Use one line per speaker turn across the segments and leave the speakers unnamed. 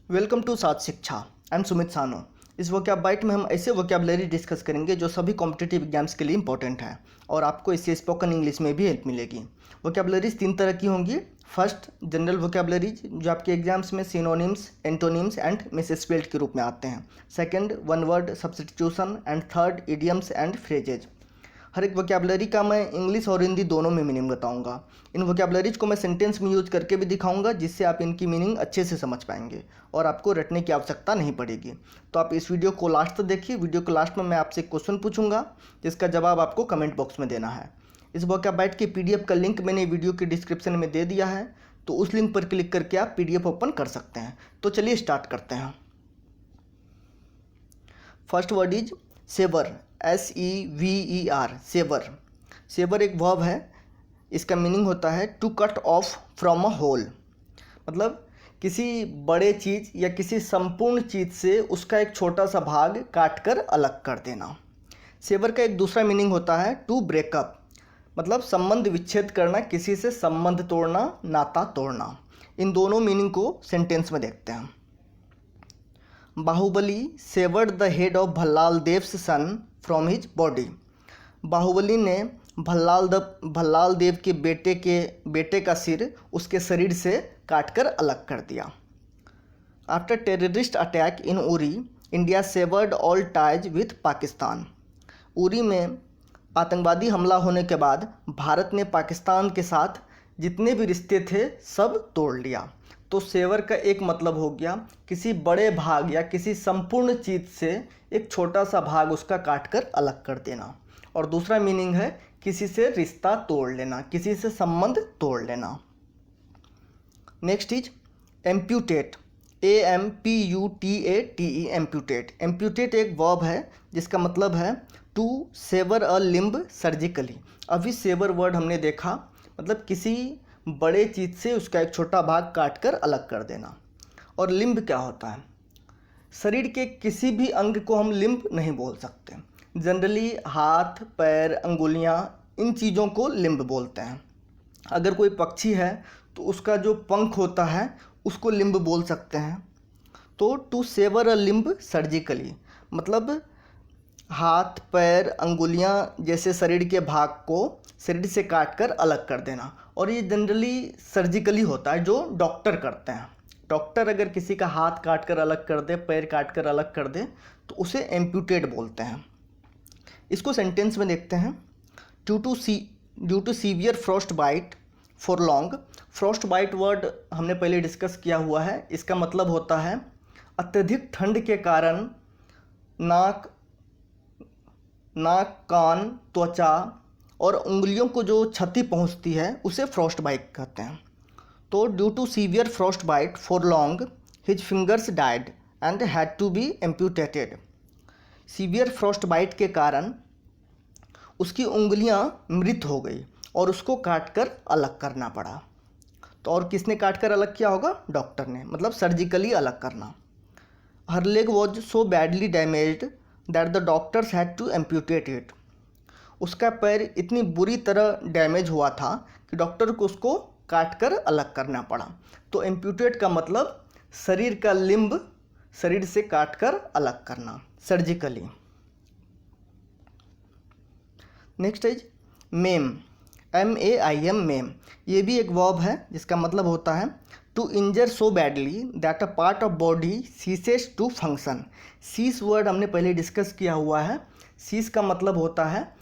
Welcome to साथ शिक्षा। I am Sumit सानो। इस वोकैब बाइट में हम ऐसे वोकैबलरी डिस्कस करेंगे जो सभी कॉम्पिटिटिव एग्जाम्स के लिए इंपॉर्टेंट है और आपको इससे स्पोकन इंग्लिश में भी हेल्प मिलेगी। वोकैबलरीज 3 तरह की होंगी। फर्स्ट, जनरल वोकैबलरीज जो आपके एग्जाम्स में सिनोनिम्स, एंटोनिम्स एंड मिसस्पेल्ड के रूप में आते हैं। Second, one word substitution and third, idioms and phrases. हर एक वोकैबलरी का मैं इंग्लिश और हिंदी दोनों में मीनिंग बताऊंगा। इन वोकैबलरीज को मैं सेंटेंस में यूज करके भी दिखाऊंगा जिससे आप इनकी मीनिंग अच्छे से समझ पाएंगे और आपको रटने की आवश्यकता नहीं पड़ेगी। तो आप इस वीडियो को लास्ट तक देखिए। वीडियो के लास्ट में मैं आपसे एक क्वेश्चन पूछूंगा जिसका जवाब आपको कमेंट बॉक्स में देना है। इस वोकैब बाइट की PDF का लिंक मैंने वीडियो के डिस्क्रिप्शन में दे दिया है, तो उस लिंक पर क्लिक करके आप PDF ओपन कर सकते हैं। तो चलिए स्टार्ट करते हैं। First word is sever, SEVER, sever. Sever एक वर्ब है। इसका मीनिंग होता है to cut off from a whole, मतलब किसी बड़े चीज़ या किसी संपूर्ण चीज़ से उसका एक छोटा सा भाग काट कर अलग कर देना। सेवर का एक दूसरा मीनिंग होता है टू ब्रेकअप, मतलब संबंध विच्छेद करना, किसी से संबंध तोड़ना, नाता तोड़ना। इन दोनों मीनिंग को सेंटेंस में देखते हैं। Baahubali severed the head of Bhallala Dev's son from his body. Baahubali ने भल्लाल देव के बेटे का सिर उसके शरीर से काटकर अलग कर दिया। After terrorist attack in Uri, India savoured all ties with Pakistan. Uri में आतंकवादी हमला होने के बाद भारत ने पाकिस्तान के साथ जितने भी रिश्ते थे सब तोड़ लिया। तो सेवर का एक मतलब हो गया किसी बड़े भाग या किसी संपूर्ण चीज़ से एक छोटा सा भाग उसका काट कर अलग कर देना, और दूसरा मीनिंग है किसी से रिश्ता तोड़ लेना, किसी से संबंध तोड़ लेना। Next is amputate, AMPUTATE, amputate. Amputate एक वर्ब है जिसका मतलब है to sever a limb surgically. अभी सेवर वर्ड हमने देखा, मतलब किसी बड़े चीज़ से उसका एक छोटा भाग काट कर अलग कर देना। और लिम्ब क्या होता है? शरीर के किसी भी अंग को हम लिम्ब नहीं बोल सकते। जनरली हाथ, पैर, अंगुलियां, इन चीज़ों को लिम्ब बोलते हैं। अगर कोई पक्षी है तो उसका जो पंख होता है उसको लिम्ब बोल सकते हैं। तो to sever a limb surgically मतलब हाथ, पैर, अंगुलियां जैसे शरीर के भाग को शरीर से काट कर अलग कर देना। और ये जनरली सर्जिकली होता है जो डॉक्टर करते हैं। डॉक्टर अगर किसी का हाथ काट कर अलग कर दे, पैर काट कर अलग कर दे, तो उसे एम्प्यूटेट बोलते हैं। इसको सेंटेंस में देखते हैं। Due to severe Frost bite for long. Frost bite word हमने पहले डिस्कस किया हुआ है। इसका मतलब होता है अत्यधिक ठंड के कारण नाक, कान, त्वचा और उंगलियों को जो क्षति पहुंचती है उसे फ्रॉस्ट बाइट कहते हैं। तो due to severe Frost bite for long his fingers died and had to be amputated. Severe Frost bite के कारण उसकी उंगलियां मृत हो गई और उसको काट कर अलग करना पड़ा। तो और किसने काट कर अलग किया होगा? डॉक्टर ने, मतलब सर्जिकली अलग करना। Her leg was so badly damaged that the doctors had to amputate it. उसका पैर इतनी बुरी तरह डैमेज हुआ था कि डॉक्टर को उसको काट कर अलग करना पड़ा। तो एम्प्यूटेट का मतलब शरीर का लिम्ब शरीर से काट कर अलग करना, surgically. Next is maim, MAIM, maim. ये भी एक वर्ब है जिसका मतलब होता है to injure so badly that a part of body ceases to function. Cease word हमने पहले डिस्कस किया हुआ है। सीस का मतलब होता है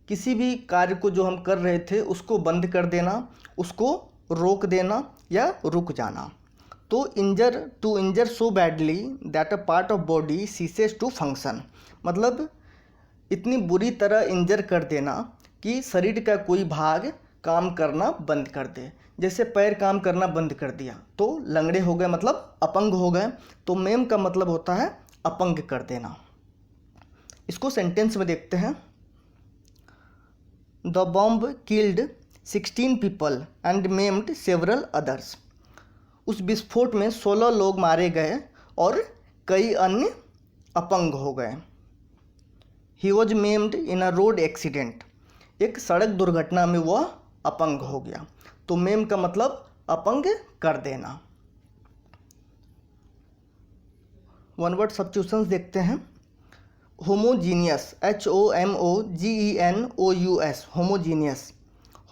किसी भी कार्य को जो हम कर रहे थे उसको बंद कर देना, उसको रोक देना या रुक जाना। तो to injure so badly that a part of body ceases to function, मतलब इतनी बुरी तरह इंजर कर देना कि शरीर का कोई भाग काम करना बंद कर दे। जैसे पैर काम करना बंद कर दिया तो लंगड़े हो गए, मतलब अपंग हो गए। तो मेम का मतलब होता है अपंग कर देना। इसको सेंटेंस में देखते हैं। The bomb killed 16 people and maimed several others. उस विस्फोट में 16 लोग मारे गए और कई अन्य अपंग हो गए। He was maimed in a road accident. एक सड़क दुर्घटना में वह अपंग हो गया। तो मेम का मतलब अपंग कर देना। वन वर्ड सब्स्टिट्यूशंस देखते हैं। Homogeneous, HOMOGENOUS, homogeneous.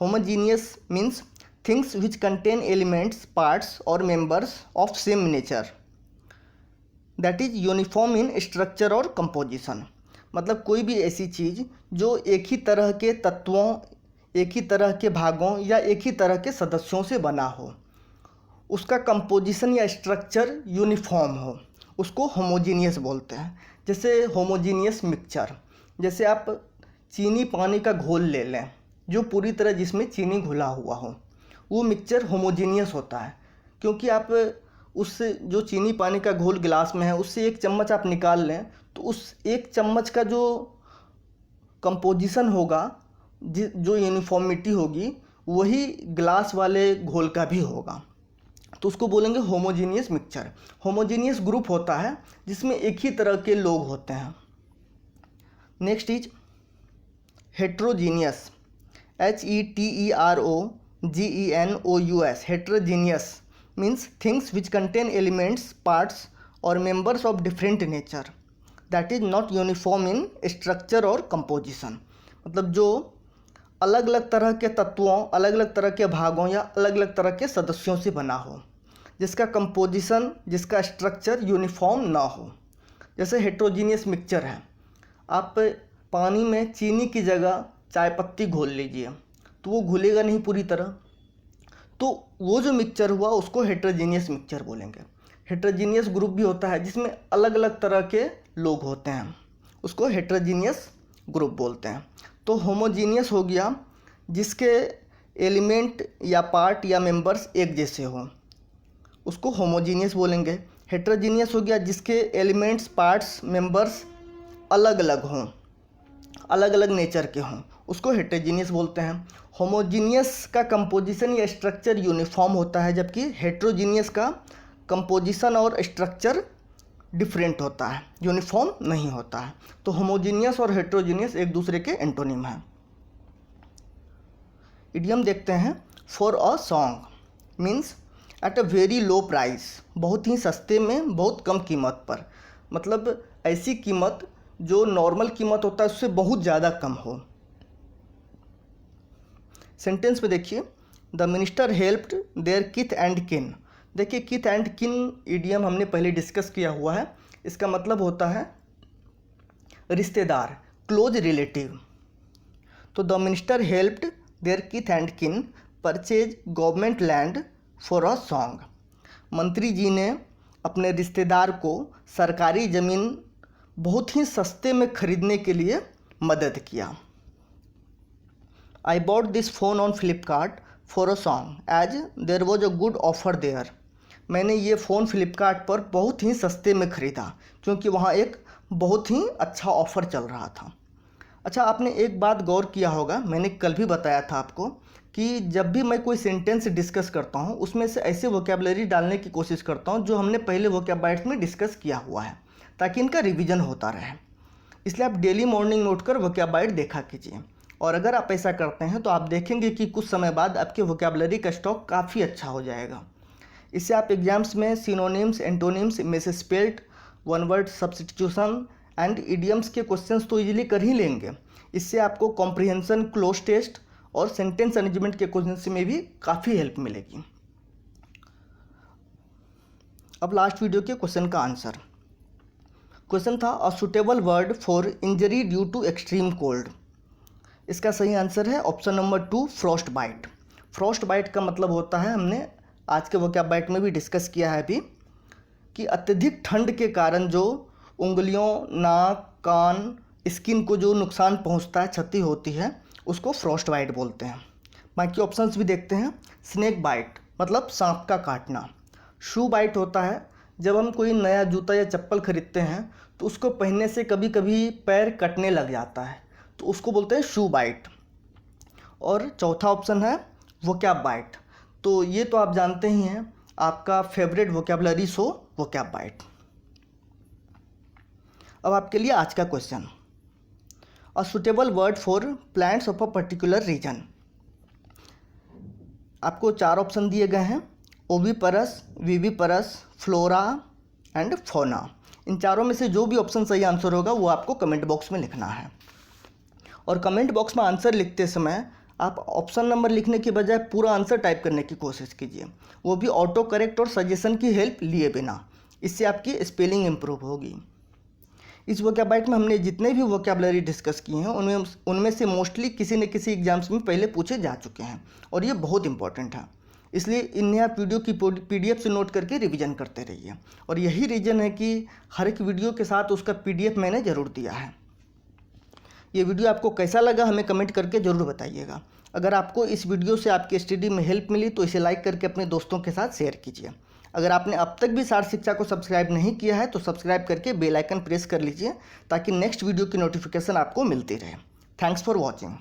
Homogeneous means things which contain elements, parts और members of same nature, that is uniform in structure और कंपोजिशन। मतलब कोई भी ऐसी चीज़ जो एक ही तरह के तत्वों, एक ही तरह के भागों या एक ही तरह के सदस्यों से बना हो, उसका कंपोजिशन या स्ट्रक्चर यूनिफॉर्म हो, उसको होमोजीनियस बोलते हैं। जैसे होमोजीनियस मिक्सचर, जैसे आप चीनी पानी का घोल ले लें जो पूरी तरह जिसमें चीनी घुला हुआ हो, वो मिक्सचर होमोजीनियस होता है। क्योंकि आप उस जो चीनी पानी का घोल गिलास में है उससे एक चम्मच आप निकाल लें तो उस एक चम्मच का जो कंपोजिशन होगा, जो यूनिफॉर्मिटी होगी, वही ग्लास वाले घोल का भी होगा, तो उसको बोलेंगे होमोजीनियस मिक्सचर। होमोजीनियस ग्रुप होता है जिसमें एक ही तरह के लोग होते हैं। Next is heterogeneous, HETEROGENOUS, heterogeneous means things which contain elements, parts और members of different nature, that is not uniform in structure और कंपोजिशन। मतलब जो अलग अलग तरह के तत्वों, अलग अलग तरह के भागों या अलग अलग तरह के सदस्यों से बना हो, जिसका कंपोजिशन, जिसका स्ट्रक्चर यूनिफॉर्म ना हो। जैसे हेट्रोजीनियस मिक्सचर है, आप पानी में चीनी की जगह चाय पत्ती घोल लीजिए तो वो घुलेगा नहीं पूरी तरह, तो वो जो मिक्सचर हुआ उसको हेट्रोजीनियस मिक्सचर बोलेंगे। हेट्रोजीनियस ग्रुप भी होता है जिसमें अलग अलग तरह के लोग होते हैं, उसको हेट्रोजीनियस ग्रुप बोलते हैं। तो होमोजीनियस हो गया जिसके एलिमेंट या पार्ट या मेंबर्स एक जैसे हों, उसको होमोजीनियस बोलेंगे। हेट्रोजीनियस हो गया जिसके एलिमेंट्स, पार्ट्स, मेंबर्स अलग अलग हों, अलग अलग नेचर के हों, उसको हेट्रोजीनियस बोलते हैं। होमोजीनियस का कंपोजिशन या स्ट्रक्चर यूनिफॉर्म होता है, जबकि हेट्रोजीनियस का कंपोजिशन और स्ट्रक्चर डिफरेंट होता है, यूनिफॉर्म नहीं होता है। तो होमोजीनियस और हेट्रोजीनियस एक दूसरे के एंटोनिम हैं। इडियम देखते हैं। For a song means at a very low price, बहुत ही सस्ते में, बहुत कम कीमत पर। मतलब ऐसी कीमत जो नॉर्मल कीमत होता है उससे बहुत ज़्यादा कम हो। सेंटेंस में देखिए, the minister helped their kith and kin. देखिए किथ एंड किन इडियम हमने पहले डिस्कस किया हुआ है, इसका मतलब होता है रिश्तेदार, क्लोज रिलेटिव। तो the minister helped their kith and kin purchase government land for a song. मंत्री जी ने अपने रिश्तेदार को सरकारी ज़मीन बहुत ही सस्ते में खरीदने के लिए मदद किया। I bought this phone on Flipkart for a song as there was a good offer there. मैंने ये फ़ोन फ्लिपकार्ट पर बहुत ही सस्ते में ख़रीदा क्योंकि वहाँ एक बहुत ही अच्छा ऑफ़र चल रहा था। अच्छा, आपने एक बात गौर किया होगा, मैंने कल भी बताया था आपको कि जब भी मैं कोई सेंटेंस डिस्कस करता हूँ उसमें से ऐसे वोकैबुलरी डालने की कोशिश करता हूँ जो हमने पहले वोकैब में डिस्कस किया हुआ है, ताकि इनका रिवीजन होता रहे। इसलिए आप डेली मॉर्निंग में उठकर वोकैब देखा कीजिए, और अगर आप ऐसा करते हैं तो आप देखेंगे कि कुछ समय बाद आपके वोकैबुलरी का स्टॉक काफ़ी अच्छा हो जाएगा। इससे आप एग्जाम्स में synonyms, antonyms, misspelled, one word substitution and idioms के क्वेश्चंस तो इजीली कर ही लेंगे। इससे आपको कॉम्प्रिहेंशन, क्लोज टेस्ट और सेंटेंस अरेंजमेंट के क्वेश्चंस में भी काफ़ी हेल्प मिलेगी। अब लास्ट वीडियो के क्वेश्चन का आंसर। क्वेश्चन था a suitable word for injury due to extreme cold. इसका सही आंसर है option number 2, frost bite. Frost bite का मतलब होता है, हमने आज के वोकैब में भी डिस्कस किया है अभी, कि अत्यधिक ठंड के कारण जो उंगलियों, नाक, कान, स्किन को जो नुकसान पहुंचता है, क्षति होती है, उसको फ्रॉस्ट बाइट बोलते हैं। बाकी ऑप्शंस भी देखते हैं। स्नेक बाइट मतलब सांप का काटना। शू बाइट होता है जब हम कोई नया जूता या चप्पल खरीदते हैं तो उसको पहनने से कभी कभी पैर कटने लग जाता है, तो उसको बोलते हैं शू बाइट। और चौथा ऑप्शन है वोकैब बाइट। तो ये तो आप जानते ही हैं, आपका favourite vocabulary show vocab bite. अब आपके लिए आज का question, a suitable word for plants of a particular region. आपको 4 ऑप्शन दिए गए हैं, oviparous, viviparous, flora and fauna. इन चारों में से जो भी ऑप्शन सही आंसर होगा वो आपको कमेंट बॉक्स में लिखना है। और कमेंट बॉक्स में आंसर लिखते समय आप ऑप्शन नंबर लिखने की बजाय पूरा आंसर टाइप करने की कोशिश कीजिए, वो भी ऑटो करेक्ट और सजेशन की हेल्प लिए बिना। इससे आपकी स्पेलिंग इम्प्रूव होगी। इस वोकैबुलरी में हमने जितने भी वोकैबुलरी डिस्कस किए हैं उनमें से मोस्टली किसी न किसी एग्जाम्स में पहले पूछे जा चुके हैं और ये बहुत इंपॉर्टेंट है। इसलिए इन्हें आप वीडियो की PDF से नोट करके रिवीजन करते रहिए। और यही रीज़न है कि हर एक वीडियो के साथ उसका PDF मैंने ज़रूर दिया है। ये वीडियो आपको कैसा लगा हमें कमेंट करके ज़रूर बताइएगा। अगर आपको इस वीडियो से आपकी स्टडी में हेल्प मिली तो इसे लाइक करके अपने दोस्तों के साथ शेयर कीजिए। अगर आपने अब तक भी सार शिक्षा को सब्सक्राइब नहीं किया है तो सब्सक्राइब करके बेल आइकन प्रेस कर लीजिए ताकि नेक्स्ट वीडियो की नोटिफिकेशन आपको मिलती रहे। Thanks for watching.